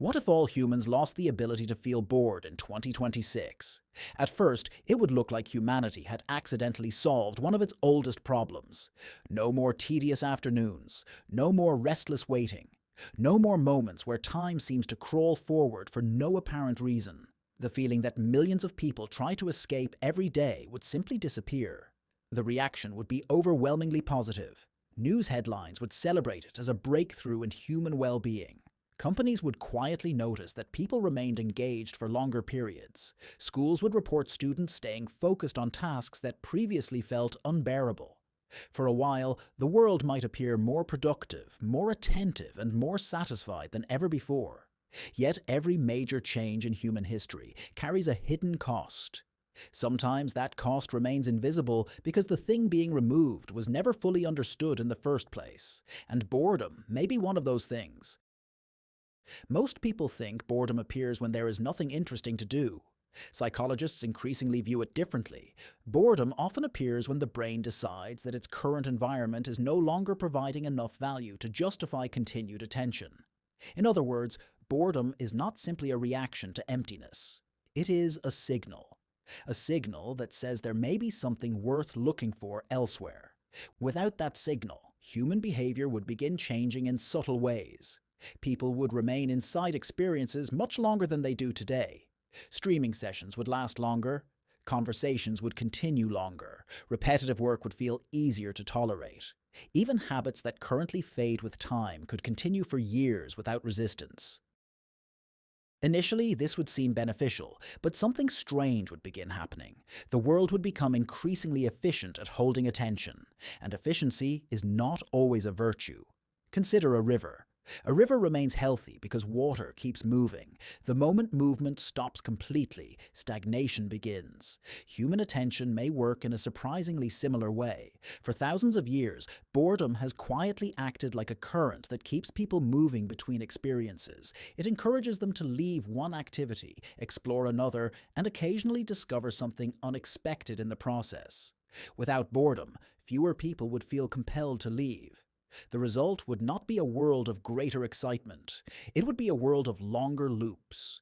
What if all humans lost the ability to feel bored in 2026? At first, it would look like humanity had accidentally solved one of its oldest problems. No more tedious afternoons, no more restless waiting, no more moments where time seems to crawl forward for no apparent reason. The feeling that millions of people try to escape every day would simply disappear. The reaction would be overwhelmingly positive. News headlines would celebrate it as a breakthrough in human well-being. Companies would quietly notice that people remained engaged for longer periods. Schools would report students staying focused on tasks that previously felt unbearable. For a while, the world might appear more productive, more attentive, and more satisfied than ever before. Yet every major change in human history carries a hidden cost. Sometimes that cost remains invisible because the thing being removed was never fully understood in the first place, and boredom may be one of those things. Most people think boredom appears when there is nothing interesting to do. Psychologists increasingly view it differently. Boredom often appears when the brain decides that its current environment is no longer providing enough value to justify continued attention. In other words, boredom is not simply a reaction to emptiness. It is a signal that says there may be something worth looking for elsewhere. Without that signal, human behavior would begin changing in subtle ways. People would remain inside experiences much longer than they do today. Streaming sessions would last longer, conversations would continue longer, repetitive work would feel easier to tolerate. Even habits that currently fade with time could continue for years without resistance. Initially, this would seem beneficial, but something strange would begin happening. The world would become increasingly efficient at holding attention, and efficiency is not always a virtue. Consider a river. A river remains healthy because water keeps moving. The moment movement stops completely, stagnation begins. Human attention may work in a surprisingly similar way. For thousands of years, boredom has quietly acted like a current that keeps people moving between experiences. It encourages them to leave one activity, explore another, and occasionally discover something unexpected in the process. Without boredom, fewer people would feel compelled to leave. The result would not be a world of greater excitement. It would be a world of longer loops.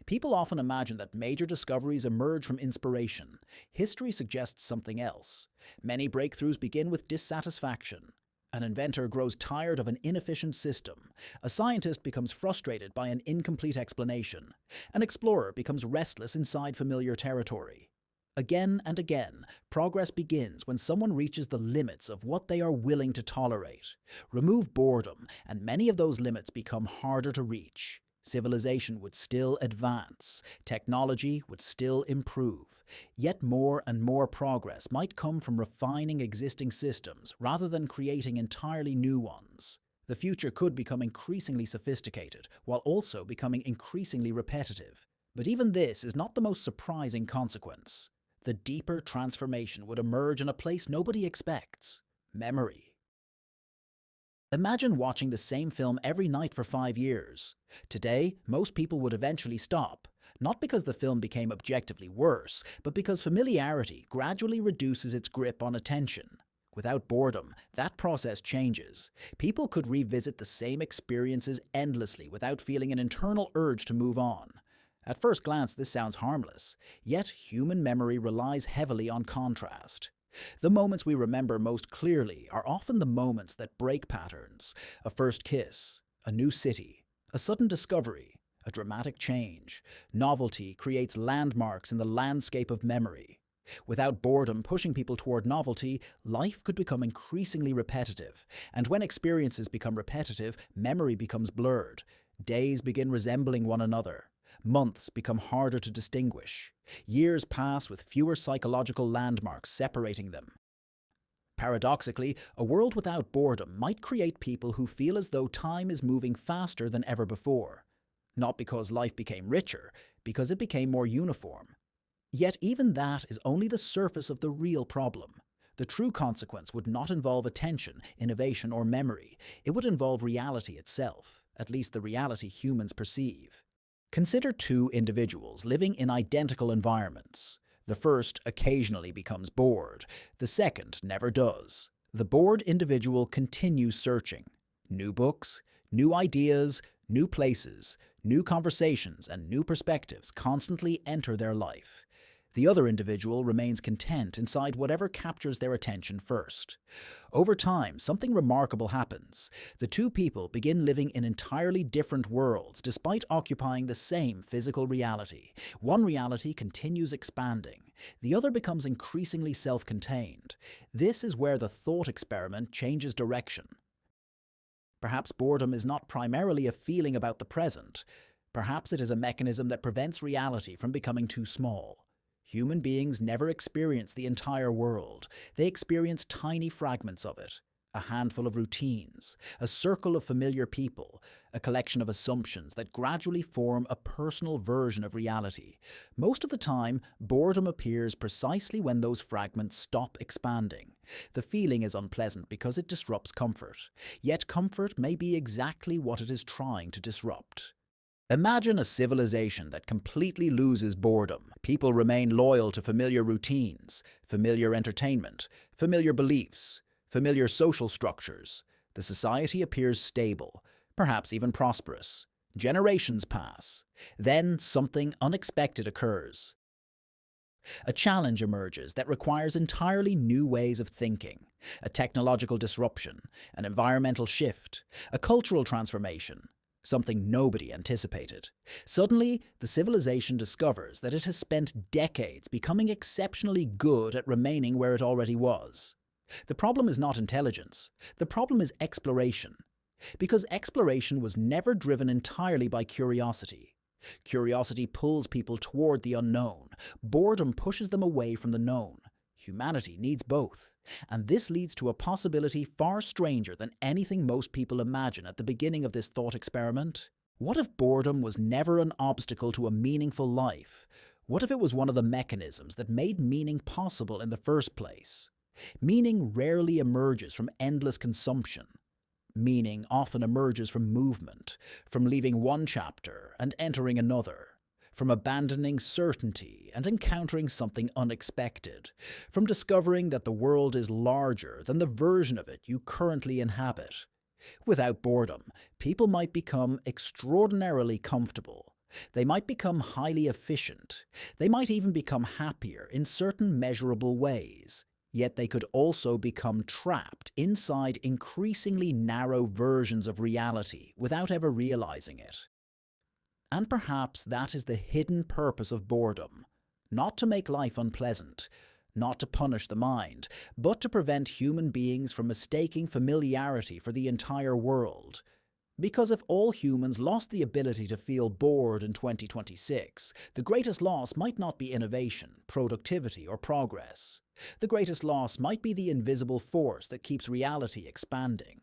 People often imagine that major discoveries emerge from inspiration. History suggests something else. Many breakthroughs begin with dissatisfaction. An inventor grows tired of an inefficient system. A scientist becomes frustrated by an incomplete explanation. An explorer becomes restless inside familiar territory. Again and again, progress begins when someone reaches the limits of what they are willing to tolerate. Remove boredom, and many of those limits become harder to reach. Civilization would still advance. Technology would still improve. Yet more and more progress might come from refining existing systems rather than creating entirely new ones. The future could become increasingly sophisticated, while also becoming increasingly repetitive. But even this is not the most surprising consequence. The deeper transformation would emerge in a place nobody expects: memory. Imagine watching the same film every night for 5 years. Today, most people would eventually stop, not because the film became objectively worse, but because familiarity gradually reduces its grip on attention. Without boredom, that process changes. People could revisit the same experiences endlessly without feeling an internal urge to move on. At first glance, this sounds harmless, yet human memory relies heavily on contrast. The moments we remember most clearly are often the moments that break patterns: a first kiss, a new city, a sudden discovery, a dramatic change. Novelty creates landmarks in the landscape of memory. Without boredom pushing people toward novelty, life could become increasingly repetitive. And when experiences become repetitive, memory becomes blurred. Days begin resembling one another. Months become harder to distinguish. Years pass with fewer psychological landmarks separating them. Paradoxically, a world without boredom might create people who feel as though time is moving faster than ever before. Not because life became richer, because it became more uniform. Yet even that is only the surface of the real problem. The true consequence would not involve attention, innovation, or memory. It would involve reality itself, at least the reality humans perceive. Consider two individuals living in identical environments. The first occasionally becomes bored. The second never does. The bored individual continues searching. New books, new ideas, New places, new conversations, and new perspectives constantly enter their life. The other individual remains content inside whatever captures their attention first. Over time, something remarkable happens. The two people begin living in entirely different worlds despite occupying the same physical reality. One reality continues expanding. The other becomes increasingly self-contained. This is where the thought experiment changes direction. Perhaps boredom is not primarily a feeling about the present. Perhaps it is a mechanism that prevents reality from becoming too small. Human beings never experience the entire world. They experience tiny fragments of it. A handful of routines, a circle of familiar people, a collection of assumptions that gradually form a personal version of reality. Most of the time, boredom appears precisely when those fragments stop expanding. The feeling is unpleasant because it disrupts comfort. Yet comfort may be exactly what it is trying to disrupt. Imagine a civilization that completely loses boredom. People remain loyal to familiar routines, familiar entertainment, familiar beliefs, familiar social structures. The society appears stable, perhaps even prosperous. Generations pass. Then something unexpected occurs. A challenge emerges that requires entirely new ways of thinking. A technological disruption, an environmental shift, a cultural transformation. Something nobody anticipated. Suddenly, the civilization discovers that it has spent decades becoming exceptionally good at remaining where it already was. The problem is not intelligence. The problem is exploration. Because exploration was never driven entirely by curiosity. Curiosity pulls people toward the unknown. Boredom pushes them away from the known. Humanity needs both. And this leads to a possibility far stranger than anything most people imagine at the beginning of this thought experiment. What if boredom was never an obstacle to a meaningful life? What if it was one of the mechanisms that made meaning possible in the first place? Meaning rarely emerges from endless consumption. Meaning often emerges from movement, from leaving one chapter and entering another. From abandoning certainty and encountering something unexpected, from discovering that the world is larger than the version of it you currently inhabit. Without boredom, people might become extraordinarily comfortable. They might become highly efficient. They might even become happier in certain measurable ways. Yet they could also become trapped inside increasingly narrow versions of reality without ever realizing it. And perhaps that is the hidden purpose of boredom. Not to make life unpleasant, not to punish the mind, but to prevent human beings from mistaking familiarity for the entire world. Because if all humans lost the ability to feel bored in 2026, the greatest loss might not be innovation, productivity, or progress. The greatest loss might be the invisible force that keeps reality expanding.